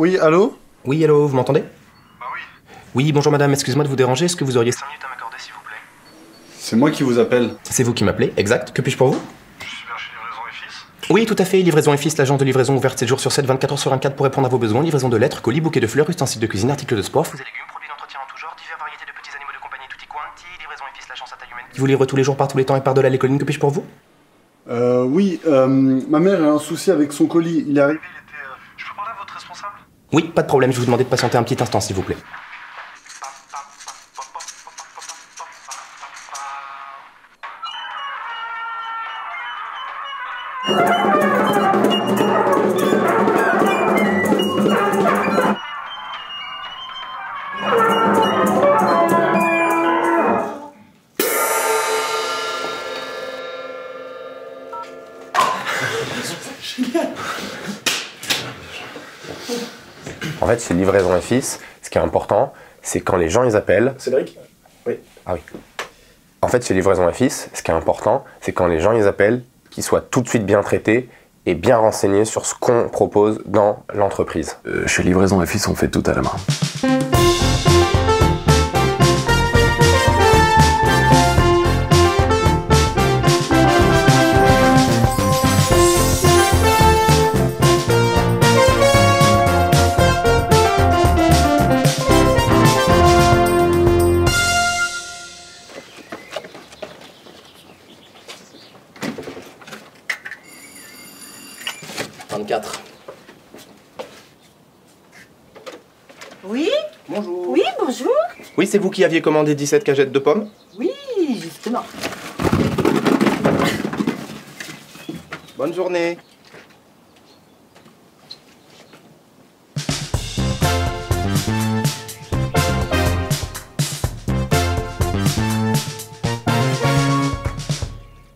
Oui, allô? Oui, allô, vous m'entendez? Bah oui. Oui, bonjour madame, excusez-moi de vous déranger, est-ce que vous auriez 5 minutes à m'accorder s'il vous plaît? C'est moi qui vous appelle. C'est vous qui m'appelez, exact. Que puis-je pour vous? Je suis bien chez Livraison et Fils. Oui, tout à fait, Livraison et Fils, l'agence de livraison ouverte 7 jours sur 7, 24 heures sur 24 pour répondre à vos besoins. Livraison de lettres, colis, bouquets de fleurs, ustensiles de cuisine, articles de sport, fruits et légumes, produits d'entretien en tout genre, divers variétés de petits animaux de compagnie tutti quanti. Livraison et Fils, l'agence à taille humaine qui vous livre tous les jours par tous les temps et par-delà les collines. Que puis-je pour vous? Ma mère a un souci avec son colis. Il est arrivé. Je peux parler à votre responsable? Oui, pas de problème, je vais vous demander de patienter un petit instant s'il vous plaît. En fait, chez Livraison et Fils, ce qui est important, c'est quand les gens ils appellent. Cédric? Oui. Ah oui. En fait, chez Livraison et Fils, ce qui est important, c'est quand les gens ils appellent, qu'ils soient tout de suite bien traités et bien renseignés sur ce qu'on propose dans l'entreprise. Chez Livraison et Fils, on fait tout à la main. Oui? Bonjour. Oui, bonjour. Oui, c'est vous qui aviez commandé 17 cagettes de pommes? Oui, justement. Bonne journée.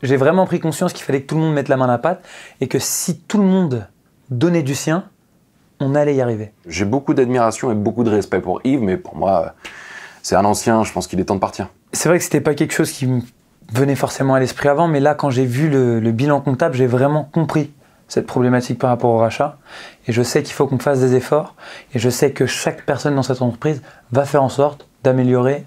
J'ai vraiment pris conscience qu'il fallait que tout le monde mette la main à la pâte et que si tout le monde donnait du sien, on allait y arriver. J'ai beaucoup d'admiration et beaucoup de respect pour Yves, mais pour moi, c'est un ancien, je pense qu'il est temps de partir. C'est vrai que c'était pas quelque chose qui me venait forcément à l'esprit avant, mais là, quand j'ai vu le bilan comptable, j'ai vraiment compris cette problématique par rapport au rachat. Et je sais qu'il faut qu'on fasse des efforts. Et je sais que chaque personne dans cette entreprise va faire en sorte d'améliorer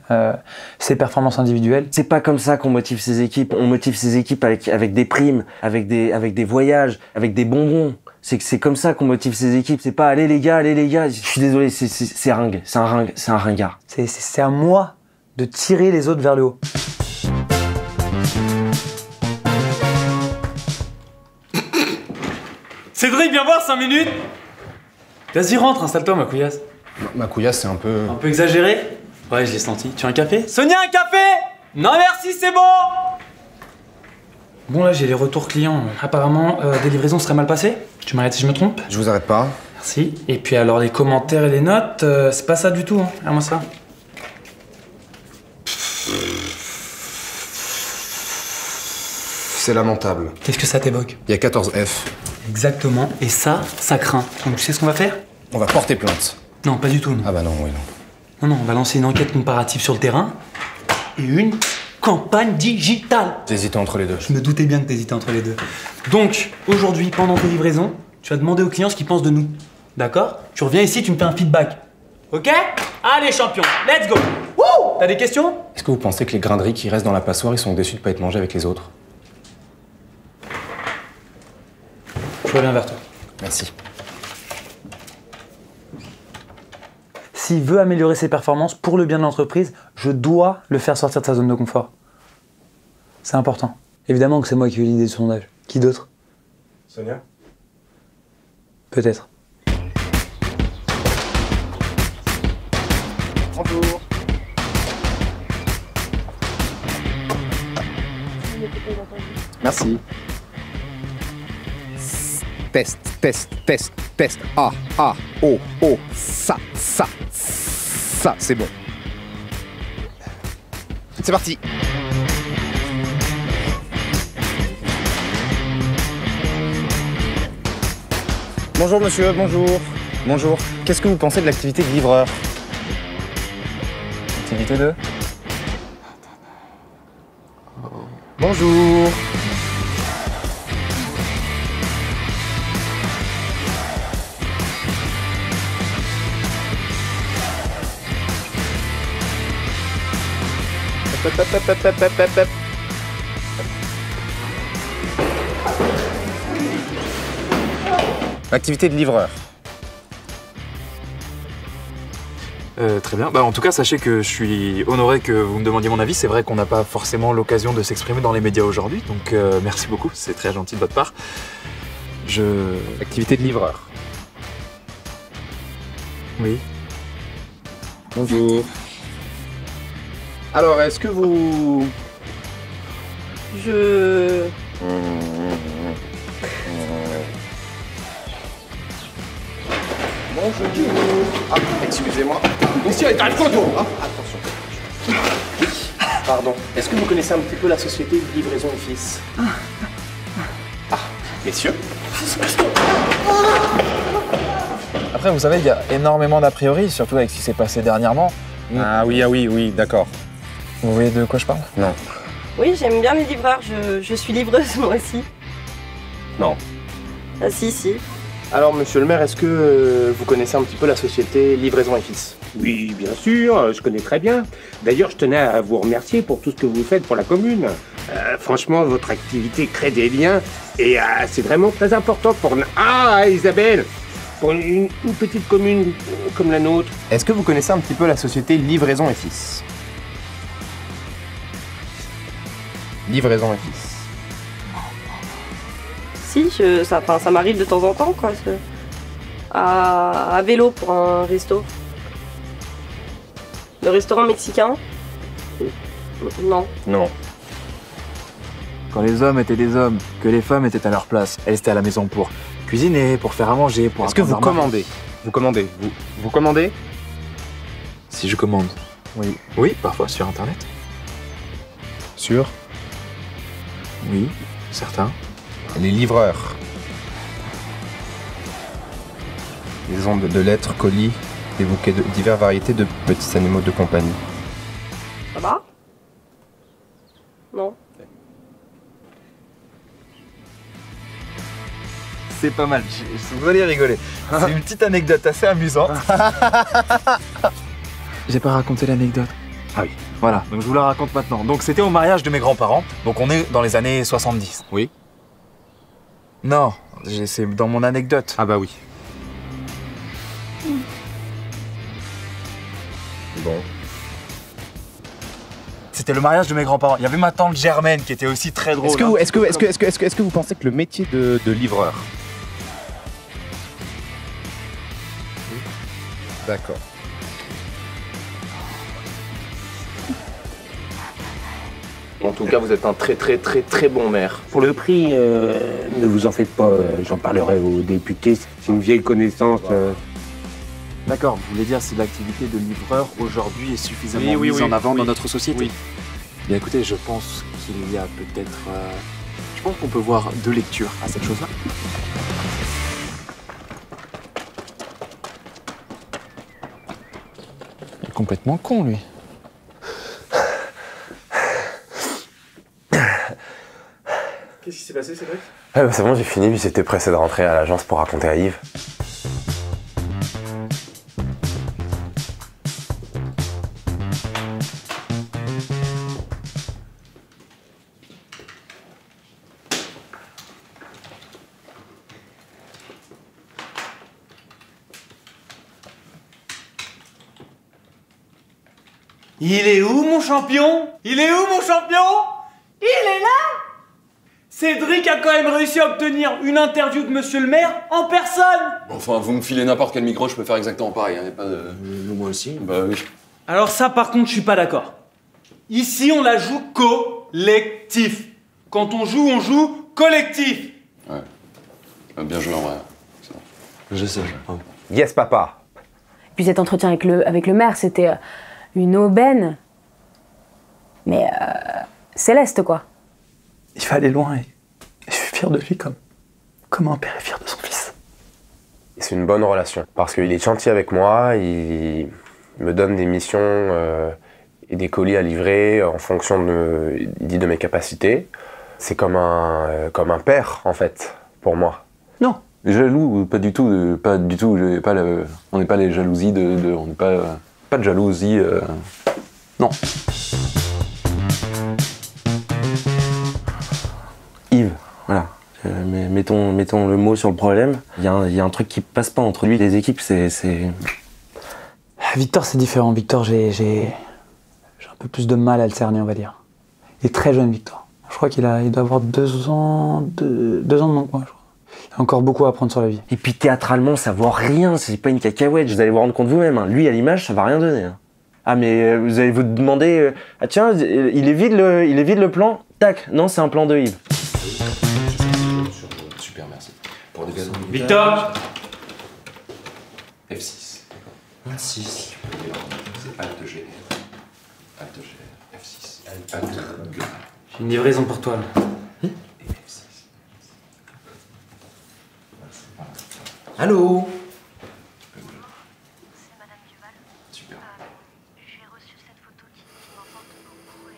ses performances individuelles. C'est pas comme ça qu'on motive ses équipes. On motive ses équipes avec des primes, avec des voyages, avec des bonbons. C'est comme ça qu'on motive ses équipes. C'est pas allez les gars, je suis désolé, c'est un ringard. C'est à moi de tirer les autres vers le haut. Cédric, viens voir 5 minutes. Vas-y, rentre, installe-toi, ma couillasse. Ma couillasse, c'est un peu... Un peu exagéré? Ouais, je l'ai senti. Tu veux un café? Sonia, un café? Non, merci, c'est bon. Bon, là, j'ai les retours clients. Apparemment, des livraisons seraient mal passées. Tu m'arrêtes si je me trompe? Je vous arrête pas. Merci. Et puis alors, les commentaires et les notes, c'est pas ça du tout, hein. Regarde-moi ça. C'est lamentable. Qu'est-ce que ça t'évoque? Il y a 14 F. Exactement. Et ça craint. Donc, tu sais ce qu'on va faire? On va porter plainte. Non, pas du tout, non. Ah bah non, oui, non. Non, on va lancer une enquête comparative sur le terrain et une campagne digitale. J'hésitais entre les deux. Je me doutais bien que t'hésitais entre les deux. Donc, aujourd'hui, pendant tes livraisons, tu vas demander aux clients ce qu'ils pensent de nous. D'accord? Tu reviens ici, tu me fais un feedback. Ok? Allez, champion, let's go! Wouh! T'as des questions? Est-ce que vous pensez que les grains de riz qui restent dans la passoire, ils sont déçus de pas être mangés avec les autres? Je reviens vers toi. Merci. S'il veut améliorer ses performances pour le bien de l'entreprise, je dois le faire sortir de sa zone de confort. C'est important. Évidemment que c'est moi qui ai eu l'idée de ce sondage. Qui d'autre? Sonia? Peut-être. Bonjour. Merci. Test, test, test, test. Ah, ah, oh, oh, ça, c'est bon. C'est parti. Bonjour monsieur, bonjour. Bonjour. Qu'est-ce que vous pensez de l'activité de livreur? Activité 2. Bonjour. L'activité de livreur. Très bien. En tout cas, sachez que je suis honoré que vous me demandiez mon avis. C'est vrai qu'on n'a pas forcément l'occasion de s'exprimer dans les médias aujourd'hui, donc merci beaucoup, c'est très gentil de votre part. Activité de livreur. Oui. Bonjour. Alors, est-ce que vous... Bonjour. Ah, excusez-moi. Monsieur est un photo. Ah, attention. Pardon. Est-ce que vous connaissez un petit peu la société Livraison et Fils? Ah, messieurs. Après, vous savez, il y a énormément d'a priori, surtout avec ce qui s'est passé dernièrement. Ah oui, d'accord. Vous voyez de quoi je parle? Non. Oui, j'aime bien les livreurs. Je suis livreuse moi aussi. Non. Ah si. Alors, monsieur le maire, est-ce que vous connaissez un petit peu la société Livraison et Fils? Oui, bien sûr, je connais très bien. D'ailleurs, je tenais à vous remercier pour tout ce que vous faites pour la commune. Franchement, votre activité crée des liens et c'est vraiment très important pour... Ah, Isabelle, pour une petite commune comme la nôtre. Est-ce que vous connaissez un petit peu la société Livraison et Fils? Livraison et Fils. Si, ça m'arrive de temps en temps, quoi. À vélo pour un resto. Le restaurant mexicain? Non. Non. Quand les hommes étaient des hommes, que les femmes étaient à leur place, elles étaient à la maison pour cuisiner, pour faire à manger, pour... Est-ce que vous commandez? Vous commandez? Si je commande. Oui. Oui, parfois sur internet. Sûr? Oui, certains. Les livreurs. Ils ont de lettres, colis, des bouquets de diverses variétés de petits animaux de compagnie. Ça va? Non. C'est pas mal, vous allez rigoler. C'est une petite anecdote assez amusante. J'ai pas raconté l'anecdote. Ah oui. Voilà, donc je vous la raconte maintenant. Donc c'était au mariage de mes grands-parents, donc on est dans les années 70. Oui. Non, c'est dans mon anecdote. Ah bah oui. Bon. C'était le mariage de mes grands-parents. Il y avait ma tante Germaine qui était aussi très drôle. Est-ce que vous pensez que le métier de livreur... D'accord. En tout cas, vous êtes un très bon maire. Pour le prix, ne vous en faites pas, j'en parlerai aux députés. C'est une vieille connaissance. D'accord, vous voulez dire si l'activité de livreur aujourd'hui est suffisamment mise en avant dans notre société? Oui. Bien écoutez, je pense qu'il y a peut-être... je pense qu'on peut voir deux lectures à cette chose-là. Il est complètement con, lui. Qu'est-ce qui s'est passé, Cédric? C'est bon, j'ai fini, puis j'étais pressé de rentrer à l'agence pour raconter à Yves. Il est où mon champion? Il est où mon champion? Il est là? Cédric a quand même réussi à obtenir une interview de monsieur le maire en personne. Enfin, vous me filez n'importe quel micro, je peux faire exactement pareil, hein, y a pas de... Moi aussi. Bah oui. Alors ça par contre je suis pas d'accord. Ici on la joue collectif. Quand on joue collectif. Ouais. Bien joué en vrai. Je sais. Yes, papa. Puis cet entretien avec le maire, c'était une aubaine. Mais céleste, quoi. Il va aller loin et je suis fier de lui comme un père est fier de son fils. C'est une bonne relation parce qu'il est gentil avec moi, il me donne des missions et des colis à livrer en fonction de mes capacités. C'est comme un père en fait pour moi. Non. Jaloux, pas du tout, on n'est pas les jalousies on n'est pas de jalousie, non. mettons le mot sur le problème. Il y a un truc qui passe pas entre lui et les équipes, c'est... Victor, c'est différent. Victor, j'ai un peu plus de mal à le cerner, on va dire. Il est très jeune, Victor. Je crois qu'il doit avoir 2 ans de moins que moi, je crois. Il a encore beaucoup à apprendre sur la vie. Et puis théâtralement, ça vaut rien, c'est pas une cacahuète, vous allez vous rendre compte vous-même. Hein. Lui, à l'image, ça va rien donner. Hein. Ah, mais vous allez vous demander... ah tiens, il est vide le plan. Tac, non, c'est un plan de Yves. Super, merci. Pour des gazons. Victor F6. 6. C'est Alt G. Alt G. F6. Alt G. J'ai une livraison pour toi, là. Allô? Super. J'ai reçu cette photo qui m'importe beaucoup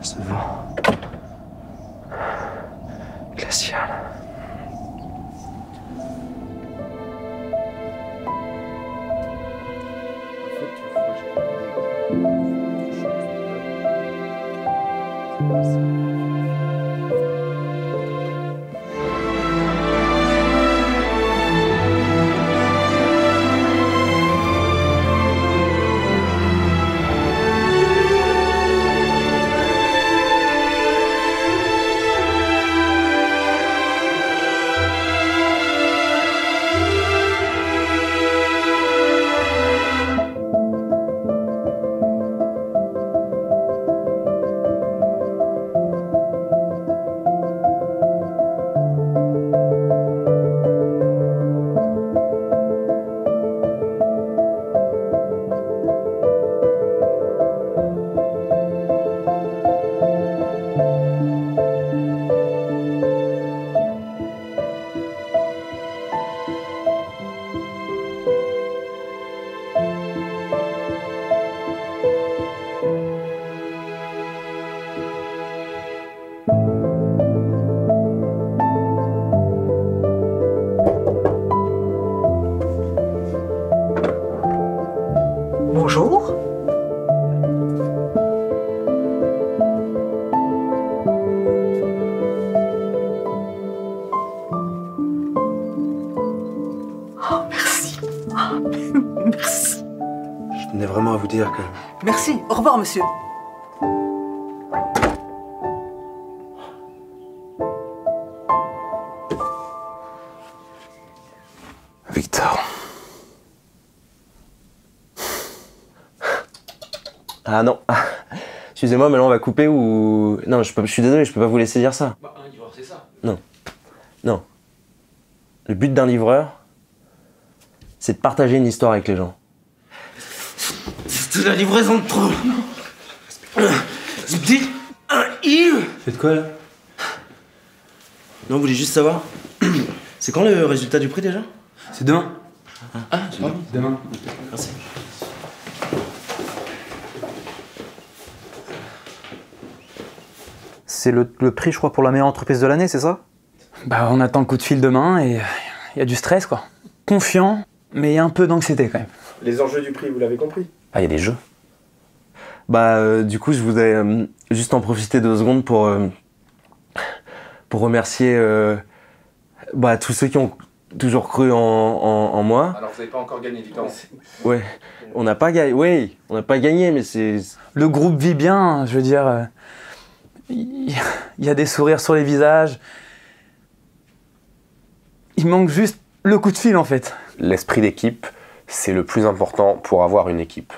Ce vent glacial. Bonjour. Oh, merci. Oh, merci. Je tenais vraiment à vous dire que... Merci. Au revoir, monsieur. Victor. Ah non. Excusez-moi, mais là on va couper ou... Non, je suis désolé, je peux pas vous laisser dire ça. Bah, un livreur, c'est ça. Non. Non. Le but d'un livreur, c'est de partager une histoire avec les gens. C'était la livraison de trop. C'était un Yves. Faites quoi là? Non, vous voulez juste savoir, c'est quand le résultat du prix déjà? C'est demain. Ah, c'est demain. Demain. Merci. C'est le prix, je crois, pour la meilleure entreprise de l'année, c'est ça? Bah, on attend le coup de fil demain et il y a du stress, quoi. Confiant, mais il y a un peu d'anxiété quand même. Les enjeux du prix, vous l'avez compris? Ah, il y a des jeux. Bah, du coup, je voudrais juste en profiter 2 secondes pour remercier tous ceux qui ont toujours cru en moi. Alors, vous n'avez pas encore gagné, Victor. Ouais, on n'a pas gagné. Oui, on n'a pas gagné, mais c'est. Le groupe vit bien, je veux dire. Il y a des sourires sur les visages. Il manque juste le coup de fil en fait. L'esprit d'équipe, c'est le plus important pour avoir une équipe.